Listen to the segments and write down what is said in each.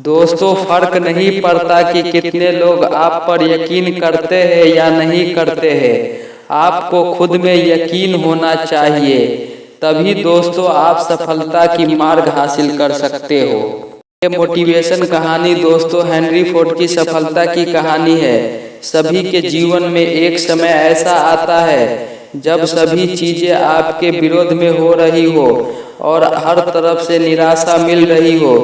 दोस्तों, फर्क नहीं पड़ता कि कितने लोग आप पर यकीन करते हैं या नहीं करते हैं, आपको खुद में यकीन होना चाहिए। तभी दोस्तों आप सफलता की मार्ग हासिल कर सकते हो। ये मोटिवेशन कहानी दोस्तों हेनरी फोर्ड की सफलता की कहानी है। सभी के जीवन में एक समय ऐसा आता है जब सभी चीजें आपके विरोध में हो रही हो और हर तरफ से निराशा मिल रही हो।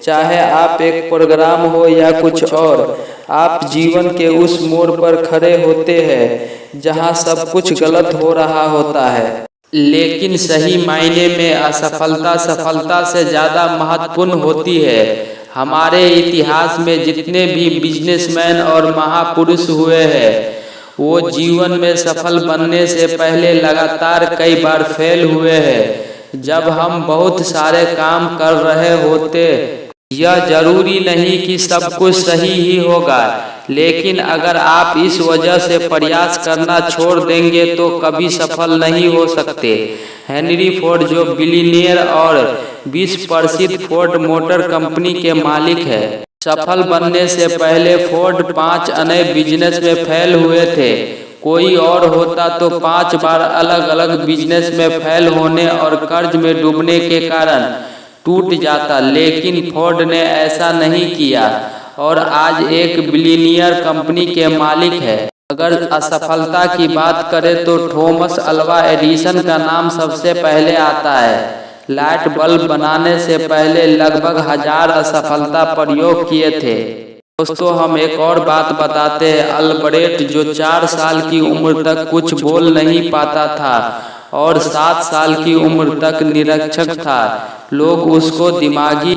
चाहे आप एक प्रोग्राम हो या कुछ और, आप जीवन के उस मोड़ पर खड़े होते हैं जहां सब कुछ गलत हो रहा होता है। लेकिन सही मायने में असफलता सफलता से ज़्यादा महत्वपूर्ण होती है। हमारे इतिहास में जितने भी बिजनेसमैन और महापुरुष हुए हैं, वो जीवन में सफल बनने से पहले लगातार कई बार फेल हुए हैं। जब हम बहुत सारे काम कर रहे होते, यह जरूरी नहीं कि सब कुछ सही ही होगा, लेकिन अगर आप इस वजह से प्रयास करना छोड़ देंगे तो कभी सफल नहीं हो सकते। हेनरी फोर्ड, जो बिलियनियर और विश्व प्रसिद्ध फोर्ड मोटर कंपनी के मालिक है, सफल बनने से पहले फोर्ड 5 अन्य बिजनेस में फेल हुए थे। कोई और होता तो 5 बार अलग अलग बिजनेस में फेल होने और कर्ज में डूबने के कारण टूट जाता, लेकिन फोर्ड ने ऐसा नहीं किया और आज एक बिलियनियर कंपनी के मालिक है। अगर असफलता की बात करें तो थॉमस अल्वा एडिसन का नाम सबसे पहले आता है। लाइट बल्ब बनाने से पहले लगभग 1000 असफलता प्रयोग किए थे। दोस्तों, हम एक और बात बताते हैं। अल्बर्ट, जो 4 साल की उम्र तक कुछ बोल नहीं पाता था और 7 साल की उम्र तक निरक्षर था, लोग उसको दिमागी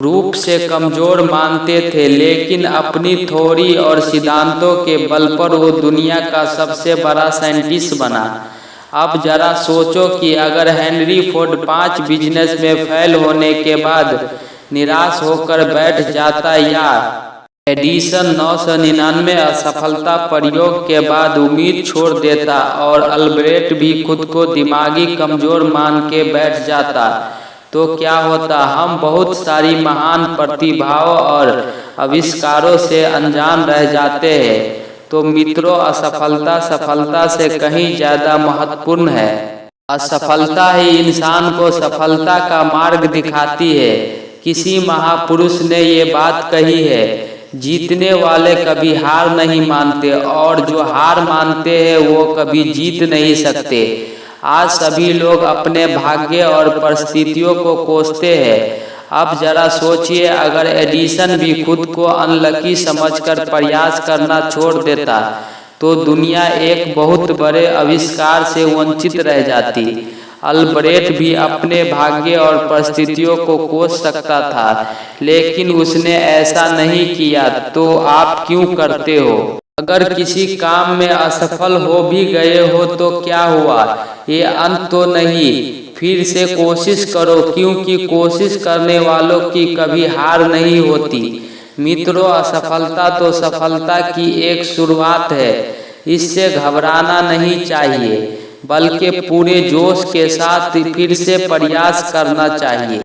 रूप से कमजोर मानते थे, लेकिन अपनी थ्योरी और सिद्धांतों के बल पर वो दुनिया का सबसे बड़ा साइंटिस्ट बना। अब जरा सोचो कि अगर हेनरी फोर्ड 5 बिजनेस में फेल होने के बाद निराश होकर बैठ जाता, या एडिसन 999 असफलता प्रयोग के बाद उम्मीद छोड़ देता और अल्बर्ट भी खुद को दिमागी कमजोर मान के बैठ जाता, तो क्या होता? हम बहुत सारी महान प्रतिभाओं और आविष्कारों से अनजान रह जाते हैं। तो मित्रों, असफलता सफलता से कहीं ज्यादा महत्वपूर्ण है। असफलता ही इंसान को सफलता का मार्ग दिखाती है। किसी महापुरुष ने ये बात कही है, जीतने वाले कभी हार नहीं मानते और जो हार मानते हैं वो कभी जीत नहीं सकते। आज सभी लोग अपने भाग्य और परिस्थितियों को कोसते हैं। अब जरा सोचिए, अगर एडिसन भी खुद को अनलकी समझकर प्रयास करना छोड़ देता तो दुनिया एक बहुत बड़े आविष्कार से वंचित रह जाती। अल्बर्ट भी अपने भाग्य और परिस्थितियों को कोस सकता था, लेकिन उसने ऐसा नहीं किया। तो आप क्यों करते हो? अगर किसी काम में असफल हो भी गए हो तो क्या हुआ? ये अंत तो नहीं। फिर से कोशिश करो, क्योंकि कोशिश करने वालों की कभी हार नहीं होती। मित्रों, असफलता तो सफलता की एक शुरुआत है। इससे घबराना नहीं चाहिए, बल्कि पूरे जोश के साथ फिर से प्रयास करना चाहिए।